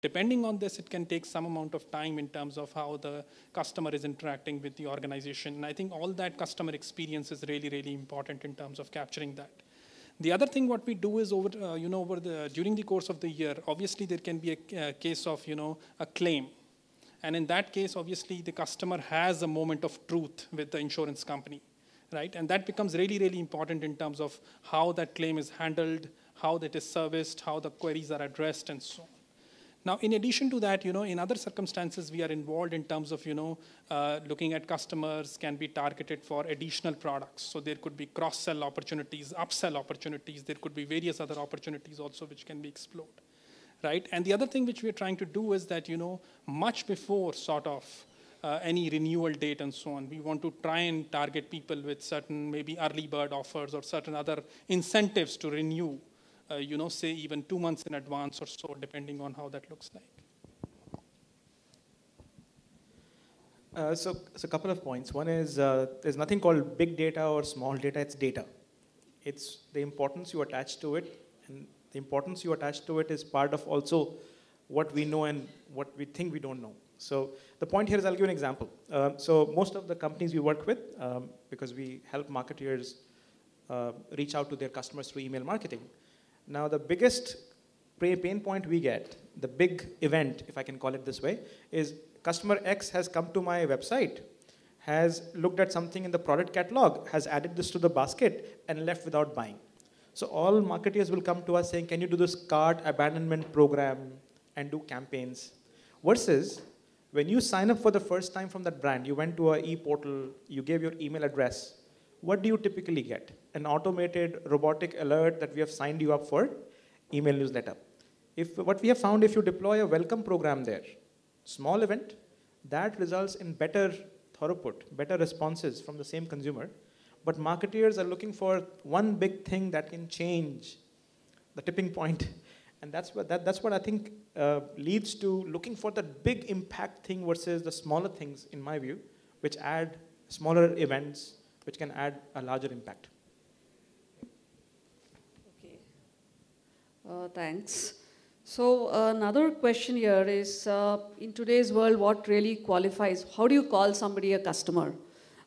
Depending on this, it can take some amount of time in terms of how the customer is interacting with the organization. And I think all that customer experience is really, really important in terms of capturing that. The other thing what we do is during the course of the year, obviously there can be a case of, a claim. And in that case, obviously the customer has a moment of truth with the insurance company, right? And that becomes really, really important in terms of how that claim is handled, how that is serviced, how the queries are addressed, and so on. Now, in addition to that, in other circumstances, we are involved in terms of, looking at customers can be targeted for additional products. So there could be cross-sell opportunities, upsell opportunities. There could be various other opportunities also which can be explored, right? And the other thing which we are trying to do is that, much before sort of any renewal date and so on, we want to try and target people with certain maybe early bird offers or certain other incentives to renew. Say even 2 months in advance or so, depending on how that looks like. So a couple of points. One is there's nothing called big data or small data, it's data. It's the importance you attach to it, and the importance you attach to it is part of also what we know and what we think we don't know. So the point here is, I'll give you an example. So most of the companies we work with, because we help marketeers reach out to their customers through email marketing. Now, the biggest pain point we get, the big event, if I can call it this way, is customer X has come to my website, has looked at something in the product catalog, has added this to the basket, and left without buying. So all marketers will come to us saying, can you do this cart abandonment program and do campaigns? Versus, when you sign up for the first time from that brand, you went to an e-portal, you gave your email address, what do you typically get? An automated robotic alert that we have signed you up for, email newsletter. What we have found, if you deploy a welcome program there, small event, that results in better throughput, better responses from the same consumer. But marketers are looking for one big thing that can change the tipping point. And that's what I think leads to looking for the big impact thing versus the smaller things, in my view, which add smaller events, which can add a larger impact. Okay. Thanks. So another question here is, in today's world, what really qualifies? How do you call somebody a customer?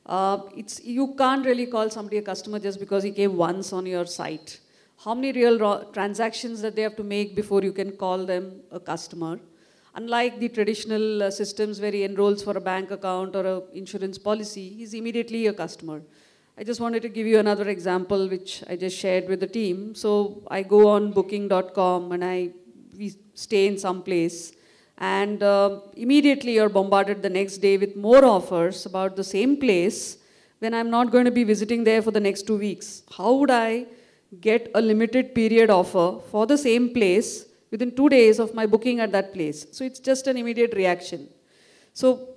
You can't really call somebody a customer just because he came once on your site. How many real transactions that they have to make before you can call them a customer? Unlike the traditional systems where he enrolls for a bank account or an insurance policy, he's immediately a customer. I just wanted to give you another example which I just shared with the team. So I go on booking.com and we stay in some place, and immediately you're bombarded the next day with more offers about the same place when I'm not going to be visiting there for the next 2 weeks. How would I get a limited period offer for the same place within 2 days of my booking at that place? So it's just an immediate reaction. So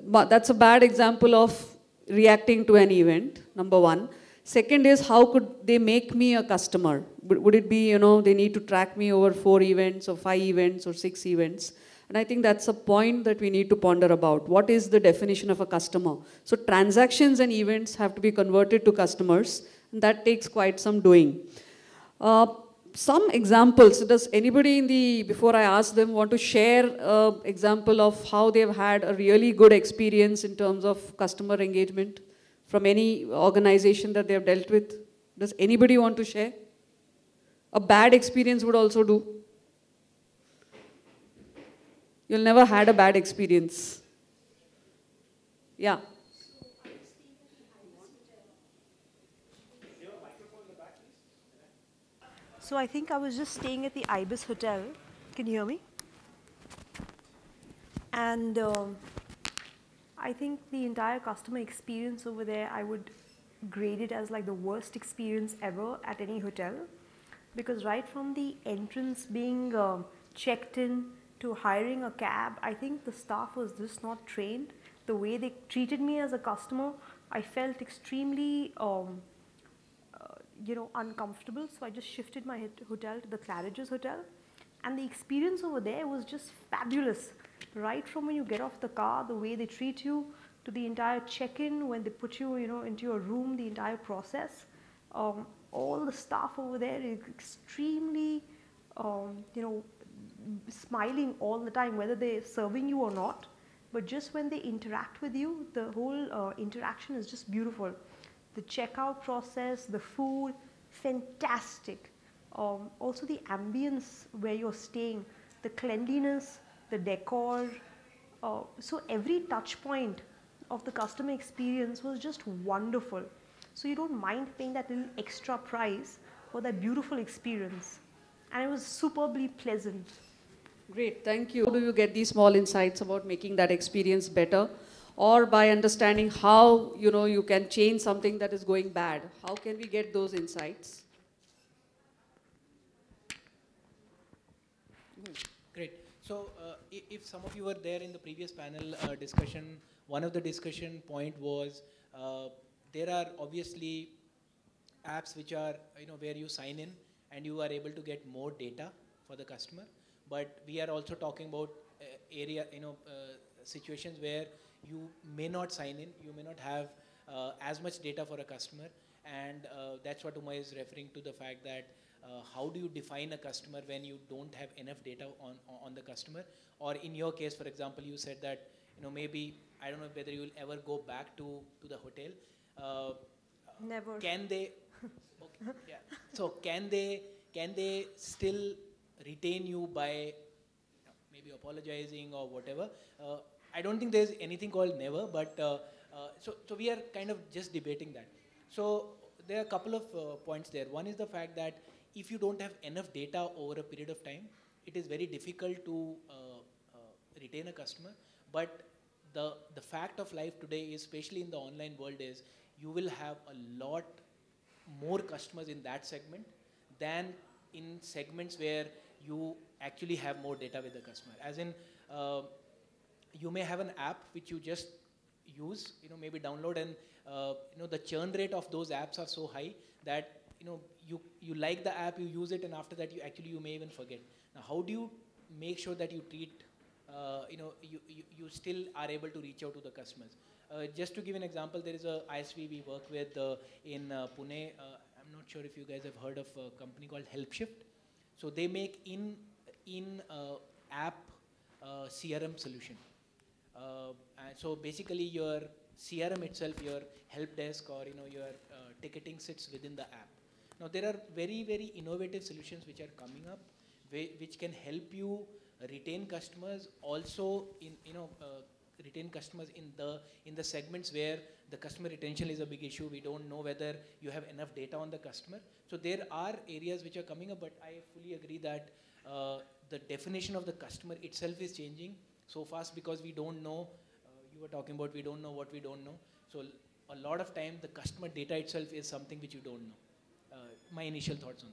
that's a bad example of reacting to an event, number one. Second is, how could they make me a customer? Would it be, they need to track me over 4 events or 5 events or 6 events? And I think that's a point that we need to ponder about. What is the definition of a customer? So transactions and events have to be converted to customers, and that takes quite some doing. Some examples, does anybody before I ask them, want to share an example of how they've had a really good experience in terms of customer engagement from any organization that they've dealt with? Does anybody want to share? A bad experience would also do. You'll never had a bad experience. Yeah. So I think I was just staying at the Ibis Hotel. Can you hear me? And I think the entire customer experience over there, I would grade it as like the worst experience ever at any hotel. Because right from the entrance being checked in to hiring a cab, I think the staff was just not trained. The way they treated me as a customer, I felt extremely uncomfortable. So I just shifted my hotel to the Claridge's Hotel. And the experience over there was just fabulous. Right from when you get off the car, the way they treat you, to the entire check-in, when they put you, into your room, the entire process. All the staff over there is extremely, smiling all the time, whether they're serving you or not. But just when they interact with you, the whole interaction is just beautiful. The checkout process, the food, fantastic. Also the ambience where you're staying, the cleanliness, the decor. So every touch point of the customer experience was just wonderful. So you don't mind paying that little extra price for that beautiful experience. And it was superbly pleasant. Great, thank you. How do you get these small insights about making that experience better? Or by understanding how you can change something that is going bad? How can we get those insights? Great. So if some of you were there in the previous panel discussion, one of the discussion point was there are obviously apps which are where you sign in and you are able to get more data for the customer. But we are also talking about situations where you may not sign in, you may not have as much data for a customer, and that's what Uma is referring to, the fact that how do you define a customer when you don't have enough data on the customer? Or in your case, for example, you said that maybe, I don't know whether you will ever go back to the hotel. Never. Can they? Okay, yeah. So can they still retain you by maybe apologizing or whatever? I don't think there's anything called never, but so we are kind of just debating that. So there are a couple of points there. One is the fact that if you don't have enough data over a period of time, it is very difficult to retain a customer. But the fact of life today, especially in the online world, is you will have a lot more customers in that segment than in segments where you actually have more data with the customer. As in, you may have an app which you just use, maybe download, and the churn rate of those apps are so high that you like the app, you use it, and after that you may even forget. Now, how do you make sure that you treat you still are able to reach out to the customers? Just to give an example, there is a ISV we work with in Pune. I'm not sure if you guys have heard of a company called HelpShift. So they make in app CRM solution. So basically, your CRM itself, your help desk or your ticketing sits within the app. Now there are very, very innovative solutions which are coming up, which can help you retain customers. Also, retain customers in the segments where the customer retention is a big issue. We don't know whether you have enough data on the customer. So there are areas which are coming up, but I fully agree that the definition of the customer itself is changing so fast because we don't know. You were talking about we don't know what we don't know. So a lot of time the customer data itself is something which you don't know. My initial thoughts on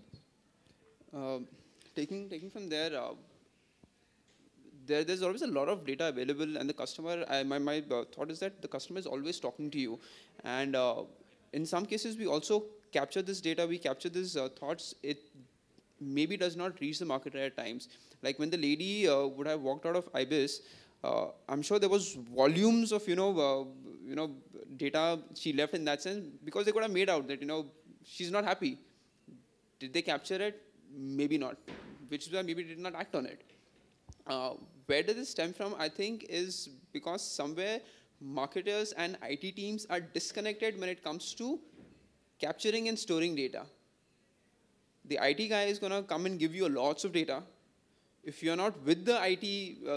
this. Taking from there, there's always a lot of data available, and the customer, my thought is that the customer is always talking to you, and in some cases we also capture this data, we capture these thoughts. It maybe does not reach the marketer at times. Like when the lady would have walked out of IBIS, I'm sure there was volumes of data she left in that sense, because they could have made out that she's not happy. Did they capture it? Maybe not, which is why maybe did not act on it. Where does this stem from? I think is because somewhere marketers and IT teams are disconnected when it comes to capturing and storing data. The IT guy is going to come and give you lots of data. If you're not with the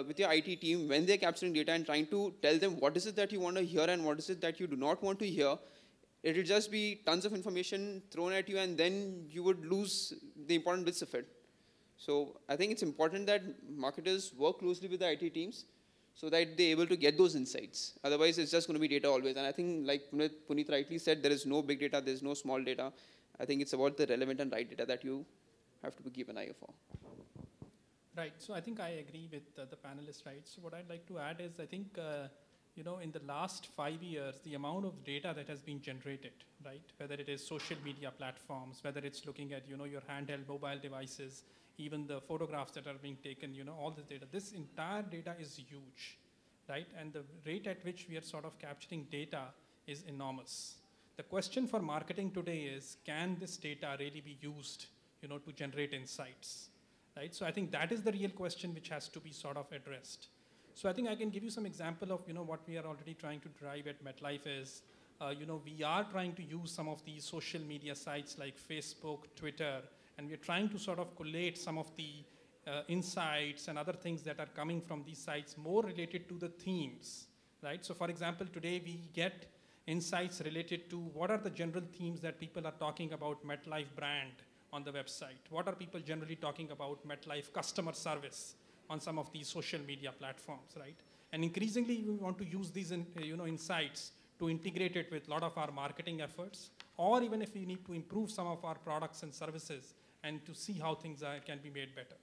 with your IT team when they're capturing data and trying to tell them what is it that you want to hear and what is it that you do not want to hear, it will just be tons of information thrown at you, and then you would lose the important bits of it. So I think it's important that marketers work closely with the IT teams so that they're able to get those insights. Otherwise, it's just going to be data always. And I think, like Puneet rightly said, there is no big data, there's no small data. I think it's about the relevant and right data that you have to keep an eye for. Right. So I think I agree with the panelists, right? So what I'd like to add is I think, in the last 5 years, the amount of data that has been generated, right? Whether it is social media platforms, whether it's looking at, your handheld mobile devices, even the photographs that are being taken, all this data. This entire data is huge, right? And the rate at which we are sort of capturing data is enormous. The question for marketing today is, can this data really be used, to generate insights, right? So I think that is the real question which has to be sort of addressed. So I think I can give you some example of what we are already trying to drive at MetLife is, we are trying to use some of these social media sites like Facebook, Twitter, and we're trying to sort of collate some of the insights and other things that are coming from these sites more related to the themes, right? So for example, today we get insights related to what are the general themes that people are talking about MetLife brand on the website. What are people generally talking about MetLife customer service on some of these social media platforms, right? And increasingly, we want to use these insights to integrate it with a lot of our marketing efforts, or even if we need to improve some of our products and services and to see how things can be made better.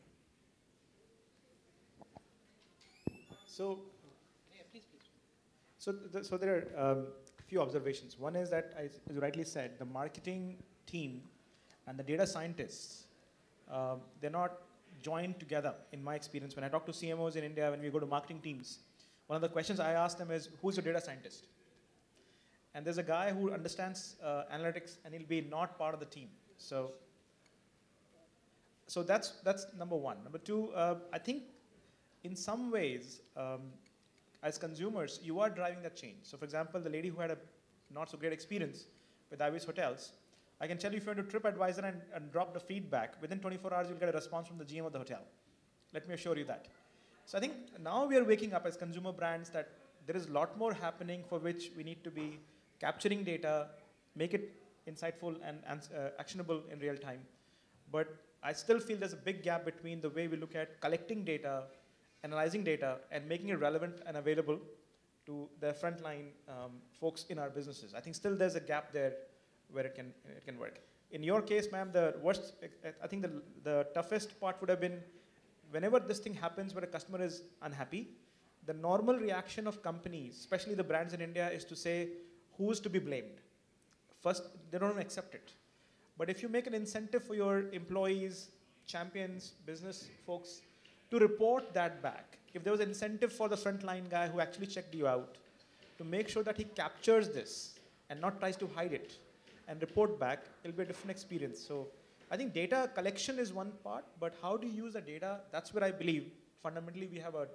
So, so there are a few observations. One is that, as you rightly said, the marketing team and the data scientists, they're not joined together, in my experience. When I talk to CMOs in India, when we go to marketing teams, one of the questions I ask them is, who's your data scientist? And there's a guy who understands analytics, and he'll be not part of the team. So that's number one. Number two, I think in some ways, as consumers, you are driving that change. So for example, the lady who had a not so great experience with Ibis Hotels, I can tell you if you went to TripAdvisor and drop the feedback, within 24 hours you'll get a response from the GM of the hotel. Let me assure you that. So I think now we are waking up as consumer brands that there is a lot more happening for which we need to be capturing data, make it insightful and actionable in real time. But I still feel there's a big gap between the way we look at collecting data, analyzing data, and making it relevant and available to the frontline folks in our businesses. I think still there's a gap there where it can work. In your case, ma'am, the worst, I think the toughest part would have been whenever this thing happens where a customer is unhappy, the normal reaction of companies, especially the brands in India, is to say, who's to be blamed? First, they don't accept it. But if you make an incentive for your employees, champions, business folks, to report that back, if there was an incentive for the frontline guy who actually checked you out, to make sure that he captures this and not tries to hide it and report back, it'll be a different experience. So I think data collection is one part, but how do you use the data? That's where I believe fundamentally we have a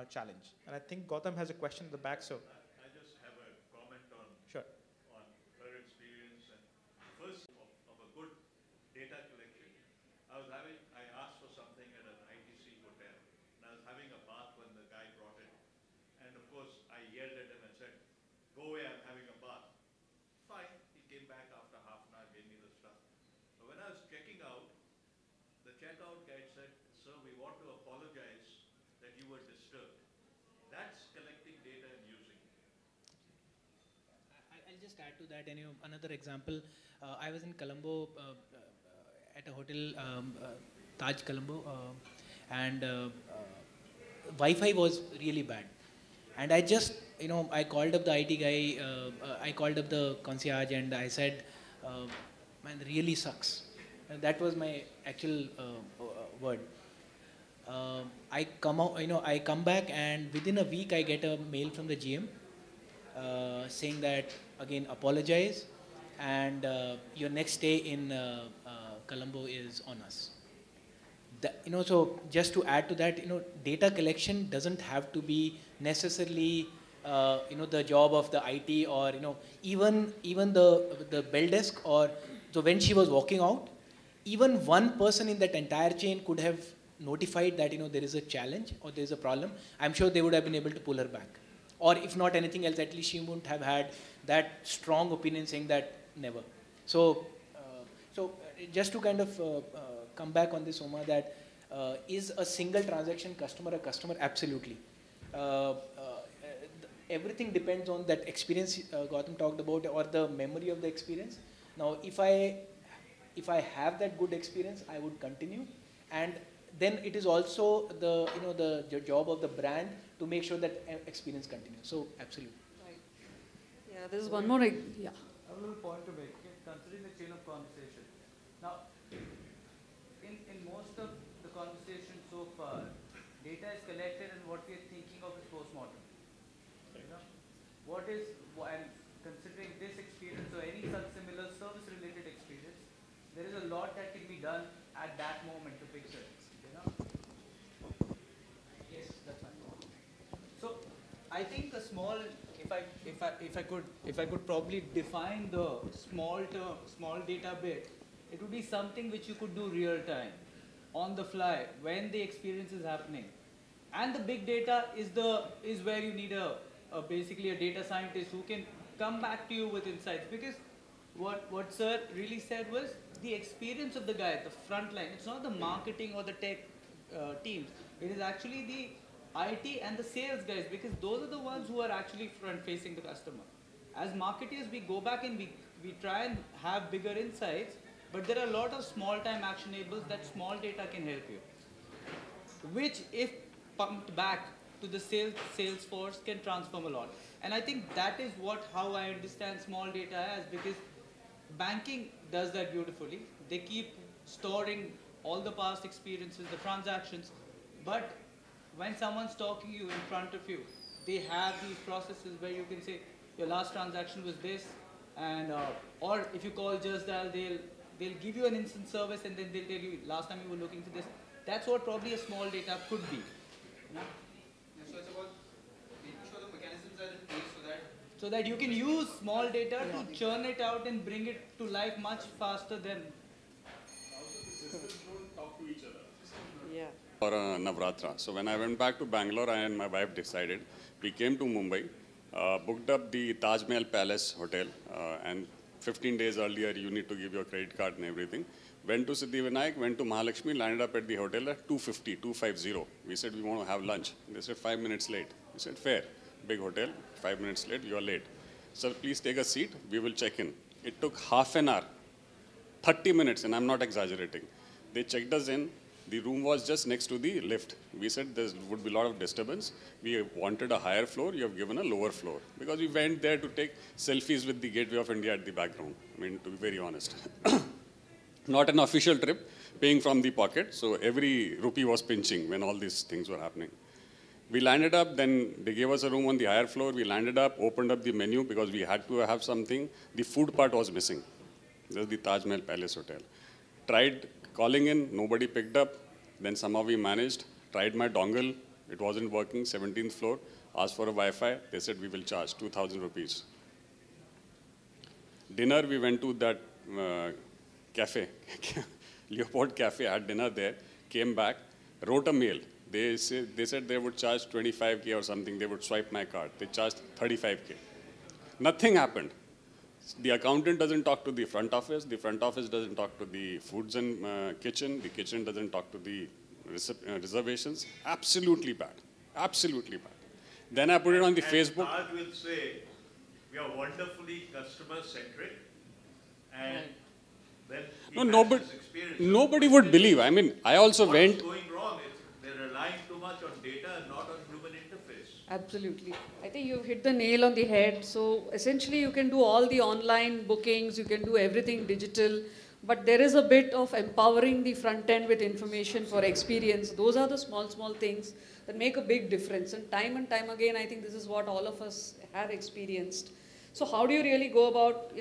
challenge. And I think Gautam has a question in the back, so. I just have a comment on, sure. on her experience. And first, of a good data collection, I asked for something at an ITC hotel, and I was having a bath when the guy brought it. And of course, I yelled at him and said, go away, I'm having a bath. Fine, he came back after half an hour, gave me the stuff. But when I was checking out, the checkout guide said, sir, we want to apologize that you were disturbed. That's collecting data and using it. I'll just add to that. And another example, I was in Colombo at a hotel, Taj Colombo, and Wi-Fi was really bad. And I just, I called up the IT guy, I called up the concierge, and I said, man, it really sucks. And that was my actual word. I come out, I come back, and within a week I get a mail from the GM saying that, again, apologize, and your next stay in Colombo is on us. So just to add to that, data collection doesn't have to be necessarily, the job of the IT or, even the bell desk, or so when she was walking out, even one person in that entire chain could have notified that, there is a challenge or there is a problem. I'm sure they would have been able to pull her back. Or if not anything else, at least she wouldn't have had that strong opinion saying that never. So, just to kind of come back on this, Oma, that is a single transaction customer a customer? Absolutely. Everything depends on that experience Gautam talked about, or the memory of the experience. Now, if I have that good experience, I would continue, and then it is also the job of the brand to make sure that experience continues. So, absolutely. Right. Yeah, there's one more. Yeah. A little point to make, considering the chain of conversation. Now, in most of the conversation so far, data is collected and what we are thinking of is postmortem. What is, and considering this experience or any such similar service-related experience, there is a lot that can be done at that moment to fix it. I think a small, if I could probably define the small data bit, it would be something which you could do real time, on the fly, when the experience is happening. And the big data is where you need basically a data scientist who can come back to you with insights. Because what Sir really said was the experience of the guy at the front line. It's not the marketing or the tech teams. It is actually the IT and the sales guys, because those are the ones who are actually front facing the customer. As marketers, we go back and we try and have bigger insights, but there are a lot of small time actionables that small data can help you, which if pumped back to the sales force can transform a lot. And I think that is how I understand small data as, because banking does that beautifully. They keep storing all the past experiences, the transactions, but when someone's talking to you in front of you, they have these processes where you can say, your last transaction was this, and or if you call Just Dial, they'll give you an instant service, and then they'll tell you, last time you were looking for this. That's what probably a small data could be. You know? Yeah, so it's about making sure the mechanisms are in place so that you can use small data to churn it out and bring it to life much faster than. Also, the systems don't talk to each other. Yeah. For Navratra. So when I went back to Bangalore, I and my wife decided, we came to Mumbai, booked up the Taj Mahal Palace Hotel, and 15 days earlier you need to give your credit card and everything. Went to Siddhivinayak, went to Mahalakshmi, landed up at the hotel at 2:50. We said we want to have lunch. They said 5 minutes late. We said fair, big hotel, 5 minutes late, you are late. Sir, please take a seat, we will check in. It took half an hour, 30 minutes, and I'm not exaggerating. They checked us in. The room was just next to the lift. We said there would be a lot of disturbance. We wanted a higher floor, you have given a lower floor. Because we went there to take selfies with the Gateway of India at the background, I mean, to be very honest. Not an official trip, paying from the pocket, so every rupee was pinching when all these things were happening. We landed up, then they gave us a room on the higher floor. We landed up, opened up the menu because we had to have something. The food part was missing. This is the Taj Mahal Palace Hotel. Tried calling in, nobody picked up. Then somehow we managed. Tried my dongle, it wasn't working, 17th floor. Asked for a Wi-Fi, they said we will charge 2,000 rupees. Dinner, we went to that cafe, Leopold Cafe, had dinner there, came back, wrote a mail. They said they would charge 25K or something, they would swipe my card. They charged 35K. Nothing happened. The accountant doesn't talk to the front office doesn't talk to the foods and kitchen, the kitchen doesn't talk to the reservations. Absolutely bad, absolutely bad. Then I put it on the Facebook. Taj will say, we are wonderfully customer-centric, and then nobody would believe. I mean, I also went. What's going wrong? They're relying too much on data and not on human interface. Absolutely. I think you've hit the nail on the head. So essentially you can do all the online bookings, you can do everything digital, but there is a bit of empowering the front end with information for experience. Those are the small things that make a big difference. And time again, I think this is what all of us have experienced. So how do you really go about,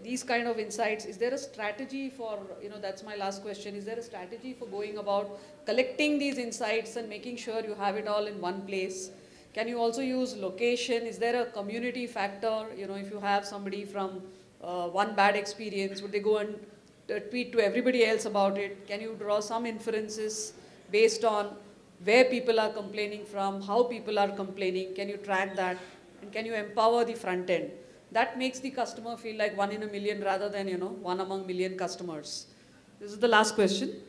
these kind of insights? Is there a strategy for, that's my last question. Is there a strategy for going about collecting these insights and making sure you have it all in one place? Can you also use location? Is there a community factor? If you have somebody from one bad experience, would they go and tweet to everybody else about it? Can you draw some inferences based on where people are complaining from, how people are complaining? Can you track that? And can you empower the front end? That makes the customer feel like one in a million rather than, one among million customers. This is the last question.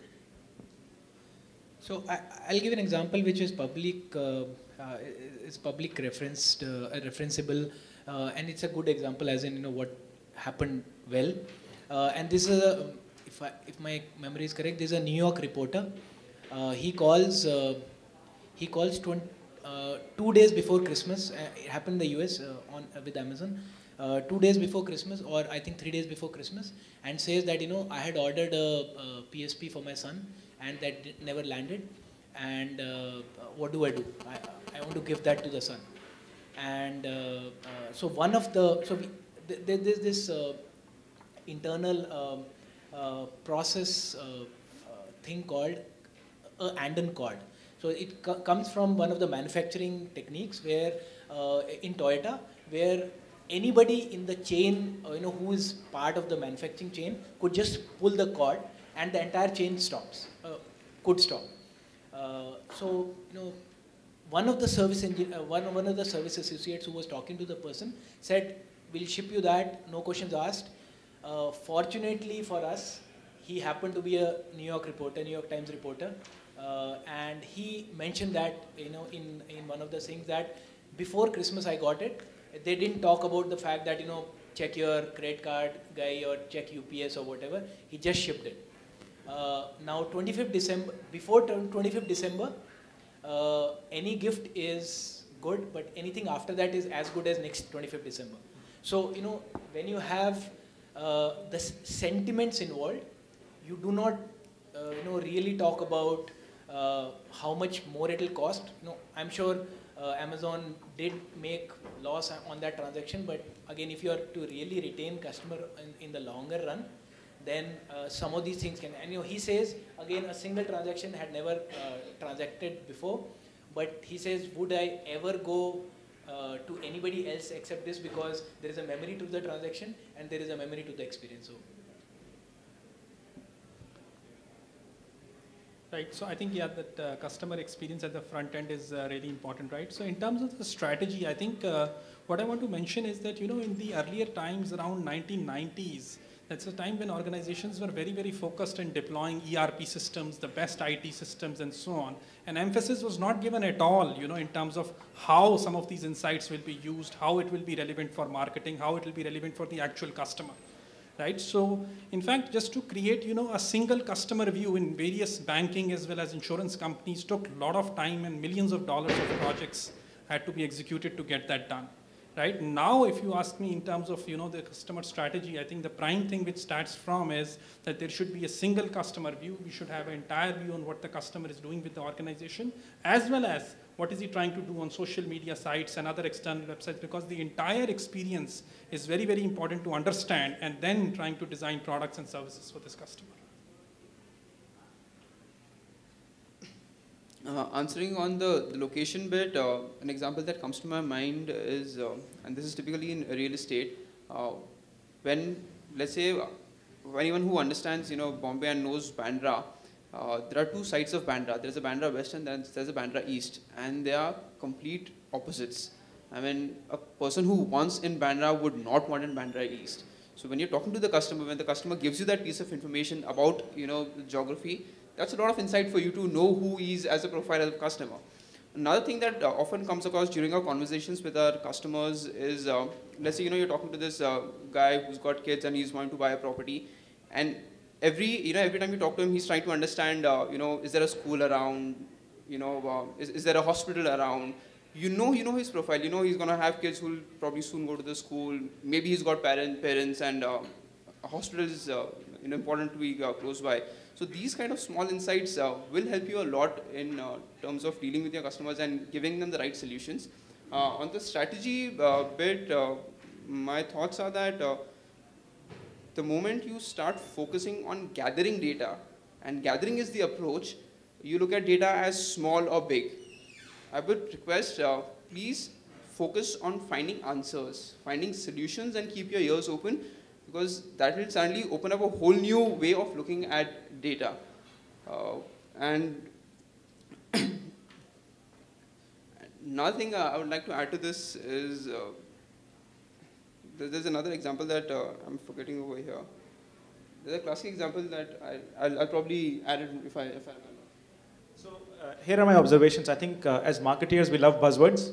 So I'll give an example which is public referenceable, and it's a good example as in what happened well. And this is if my memory is correct, there's a New York reporter. He calls 2 days before Christmas. It happened in the US with Amazon. 2 days before Christmas, or I think 3 days before Christmas, and says that I had ordered a PSP for my son, and that never landed. And what do? I want to give that to the son. And so one of there's this internal process thing called a Anden cord. So it comes from one of the manufacturing techniques where in Toyota, where anybody in the chain, who is part of the manufacturing chain, could just pull the cord, and the entire chain stops, could stop. So one of the one of the service associates who was talking to the person said, "We'll ship you that, no questions asked." Fortunately for us, he happened to be a New York Times reporter, and he mentioned that in one of the things that before Christmas I got it. They didn't talk about the fact that check your credit card guy or check UPS or whatever. He just shipped it. Now 25th December, before 25th December, any gift is good, but anything after that is as good as next 25th December. So when you have the sentiments involved, you do not really talk about how much more it will cost. I'm sure Amazon did make loss on that transaction, but again, if you are to really retain customer in the longer run, then some of these things can, and he says, again, a single transaction had never transacted before, but he says, would I ever go to anybody else except this, because there is a memory to the transaction and there is a memory to the experience. So. Right, so I think, yeah, that customer experience at the front end is really important, right? So in terms of the strategy, I think what I want to mention is that, in the earlier times around 1990s, that's a time when organizations were very, very focused in deploying ERP systems, the best IT systems and so on. And emphasis was not given at all, in terms of how some of these insights will be used, how it will be relevant for marketing, how it will be relevant for the actual customer. Right? So, in fact, just to create, a single customer view in various banking as well as insurance companies took a lot of time, and millions of dollars of projects had to be executed to get that done. Right? Now, if you ask me in terms of, the customer strategy, I think the prime thing which starts from is that there should be a single customer view. We should have an entire view on what the customer is doing with the organization, as well as what is he trying to do on social media sites and other external websites, because the entire experience is very, very important to understand, and then trying to design products and services for this customer. Answering on the location bit, an example that comes to my mind is, and this is typically in real estate, when, let's say, anyone who understands, Bombay and knows Bandra, there are two sides of Bandra. There's a Bandra West and then there's a Bandra East, and they are complete opposites. I mean, a person who wants in Bandra would not want in Bandra East. So when you're talking to the customer, when the customer gives you that piece of information about, the geography, that's a lot of insight for you to know who he is as a profile of customer. Another thing that often comes across during our conversations with our customers is, let's say, you're talking to this guy who's got kids and he's wanting to buy a property, and every time you talk to him, he's trying to understand, is there a school around, is there a hospital around? You know his profile. He's going to have kids who will probably soon go to the school. Maybe he's got parents, and a hospital is important to be close by. So these kind of small insights will help you a lot in terms of dealing with your customers and giving them the right solutions. On the strategy bit, my thoughts are that the moment you start focusing on gathering data, and gathering is the approach, you look at data as small or big. I would request, please focus on finding answers, finding solutions, and keep your ears open, because that will certainly open up a whole new way of looking at data. And another thing I would like to add to this is, there's another example that I'm forgetting over here. There's a classic example that I'll probably add it if I remember. So here are my observations. I think as marketeers, we love buzzwords,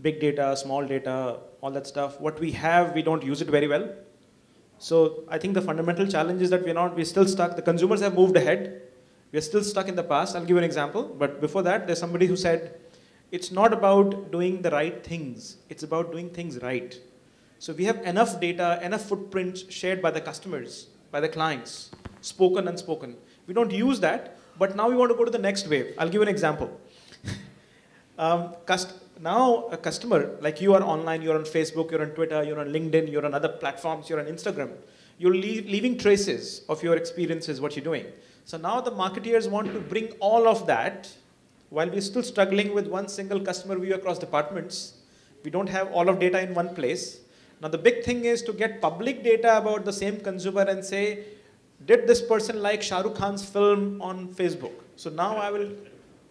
big data, small data, all that stuff. What we have, we don't use it very well. So I think the fundamental challenge is that we're still stuck. The consumers have moved ahead. We're still stuck in the past. I'll give you an example. But before that, there's somebody who said, it's not about doing the right things. It's about doing things right. So we have enough data, enough footprints shared by the customers, by the clients, spoken, unspoken. We don't use that, but now we want to go to the next wave. I'll give you an example. Now a customer, like you are online, you're on Facebook, you're on Twitter, you're on LinkedIn, you're on other platforms, you're on Instagram. You're leaving traces of your experiences, what you're doing. So now the marketeers want to bring all of that, while we're still struggling with one single customer view across departments. We don't have all of data in one place. Now the big thing is to get public data about the same consumer and say, did this person like Shah Rukh Khan's film on Facebook? So now I will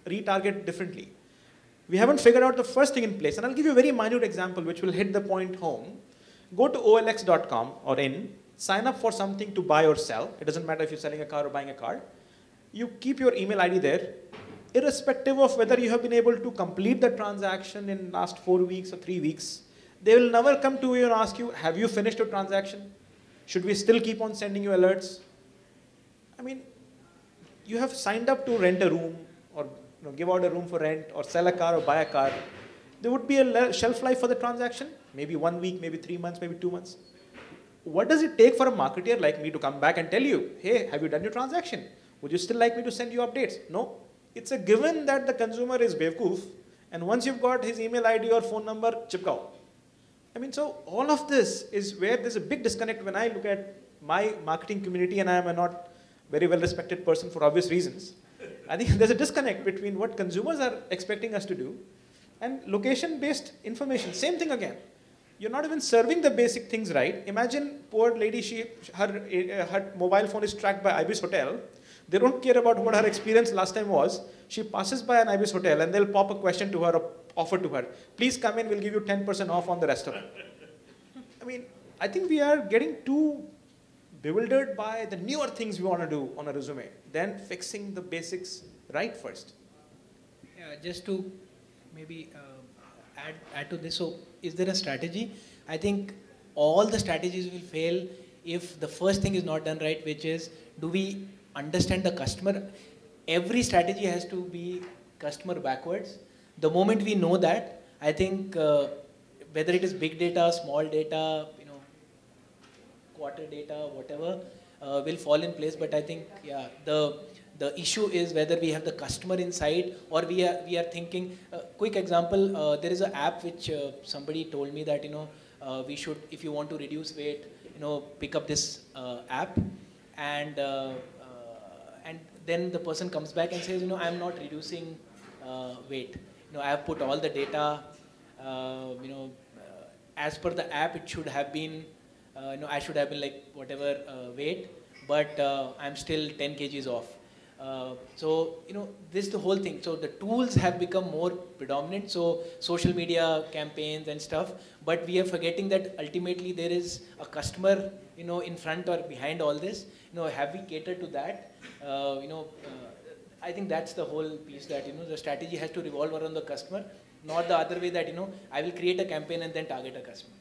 retarget differently. We haven't figured out the first thing in place. And I'll give you a very minute example which will hit the point home. Go to olx.com or sign up for something to buy or sell. It doesn't matter if you're selling a car or buying a car. You keep your email ID there, irrespective of whether you have been able to complete the transaction in last 4 weeks or 3 weeks. They will never come to you and ask you, have you finished your transaction? Should we still keep on sending you alerts? I mean, you have signed up to rent a room or give out a room for rent or sell a car or buy a car. There would be a shelf life for the transaction, maybe 1 week, maybe 3 months, maybe 2 months. What does it take for a marketer like me to come back and tell you, hey, have you done your transaction? Would you still like me to send you updates? No. It's a given that the consumer is Bevkoof, and once you've got his email ID or phone number, chipkao. I mean, so all of this is where there's a big disconnect when I look at my marketing community, and I am a not very well respected person for obvious reasons. I think there's a disconnect between what consumers are expecting us to do and location-based information. Same thing again. You're not even serving the basic things right. Imagine poor lady, her mobile phone is tracked by Ibis Hotel. They don't care about what her experience last time was. She passes by an Ibis Hotel and they'll pop a question to her or offer to her. Please come in, we'll give you 10% off on the restaurant. I mean, I think we are getting too bewildered by the newer things we want to do on a resume than fixing the basics right first. Yeah, just to maybe add to this, so is there a strategy? I think all the strategies will fail if the first thing is not done right, which is, do we understand the customer? Every strategy has to be customer backwards. The moment we know that, I think whether it is big data, small data, quarter data, whatever, will fall in place. But I think, yeah, the issue is whether we have the customer inside or we are thinking. Quick example, there is an app which somebody told me that we should, if you want to reduce weight, pick up this app, and then the person comes back and says, I'm not reducing weight. I have put all the data. As per the app, it should have been. I should have been like whatever weight, but I'm still 10 kgs off. So this is the whole thing. So the tools have become more predominant. So social media campaigns and stuff, but we are forgetting that ultimately there is a customer, in front or behind all this. Have we catered to that? I think that's the whole piece, that the strategy has to revolve around the customer, not the other way that I will create a campaign and then target a customer.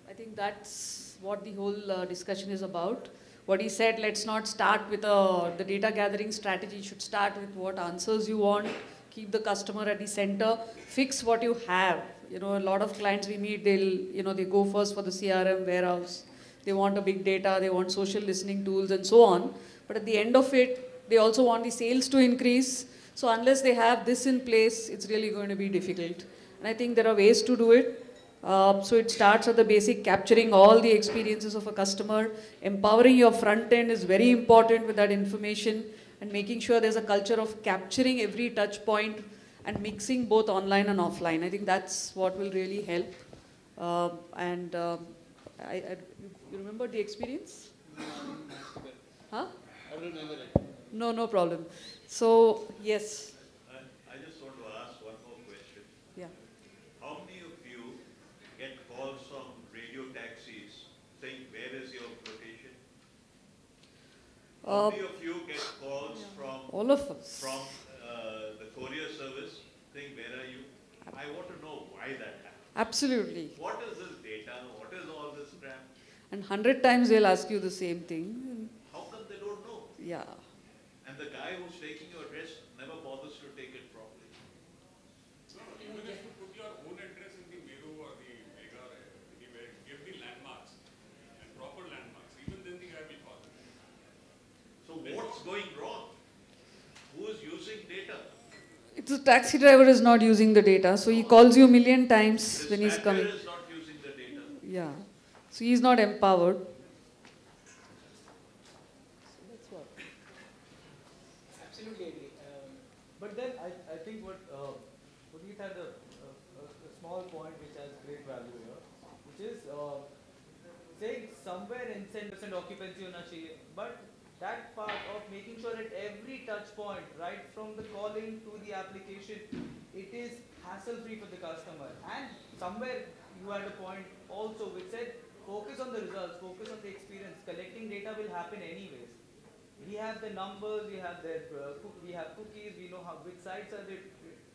I think that's what the whole discussion is about. What he said, let's not start with the data gathering strategy. You should start with what answers you want, keep the customer at the center, fix what you have. A lot of clients we meet, they go first for the CRM warehouse. They want a big data, they want social listening tools and so on. But at the end of it, they also want the sales to increase. So unless they have this in place, it's really going to be difficult. And I think there are ways to do it. So it starts at the basic, capturing all the experiences of a customer. Empowering your front end is very important with that information, and making sure there's a culture of capturing every touch point and mixing both online and offline. I think that's what will really help. You remember the experience? Huh? I don't remember it. No problem. So, yes. I just want to ask one more question. Yeah. How many of you get calls from radio taxis saying, where is your location? How many of you get calls from all of us, from the courier service saying, where are you? I want to know why that happens. Absolutely. What is this data? What is all this crap? And 100 times they'll ask you the same thing. How come they don't know? Yeah. And the guy who's taking your address never bothers to take it properly. No, even if you put your own address in the Meru or the Mega or anywhere, give the landmarks and proper landmarks. Even then the guy will call. So what's going wrong? Who is using data? The taxi driver is not using the data, so he calls you a million times when he's coming. The is not using the data. Yeah. So he's not empowered. Absolutely agree. But then I think what he had a somewhere in 10% occupancy hona chahiye. But that part of making sure at every touch point, right from the calling to the application, it is hassle-free for the customer. And somewhere you had a point also which said, focus on the results, focus on the experience. Collecting data will happen anyways. We have the numbers, we have we have cookies, we know which sites are there.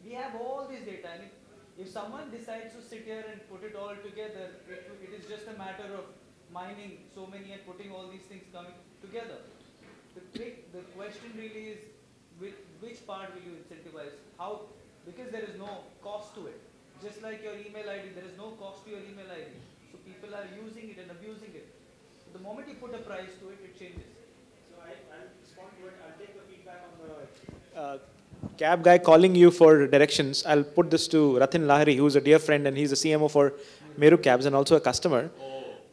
We have all this data, and if someone decides to sit here and put it all together, it is just a matter of mining so many and putting all these things coming together. The question really is, which part will you incentivize? How? Because there is no cost to it. Just like your email ID, there is no cost to your email ID. So people are using it and abusing it. So the moment you put a price to it, it changes. So I'll respond to it. I'll take the feedback on the cab guy calling you for directions. I'll put this to Ratin Lahiri, who's a dear friend, and he's the CMO for Meru Cabs and also a customer.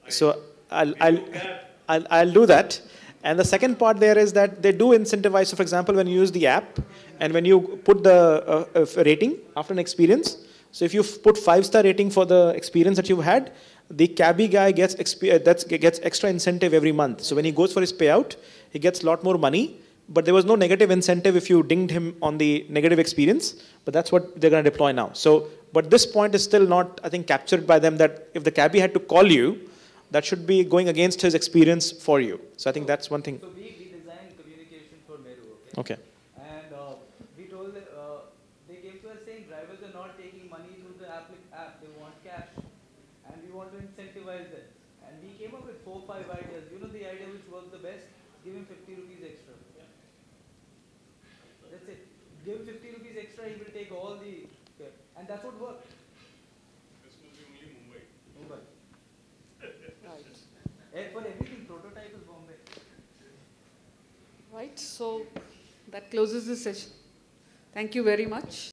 So I'll do that. And the second part there is that they do incentivize. So for example, when you use the app and when you put the rating after an experience, so if you put 5-star rating for the experience that you've had, the cabbie guy gets extra incentive every month. So when he goes for his payout, he gets a lot more money. But there was no negative incentive if you dinged him on the negative experience. But that's what they're going to deploy now. So, but this point is still not, I think, captured by them, that if the cabbie had to call you, that should be going against his experience for you. So I think that's one thing. So we designed communication for Meru, okay? And we told they came to us saying drivers are not taking money through the app, they want cash. And we want to incentivize them. And we came up with 4 or 5 ideas. You know the idea which worked the best? Give him 50 rupees extra. That's it. Give him 50 rupees extra, he will take all the... And that's what worked. This will be only Mumbai. Mumbai. Right. For everything, prototype is Bombay. Right, so that closes the session. Thank you very much.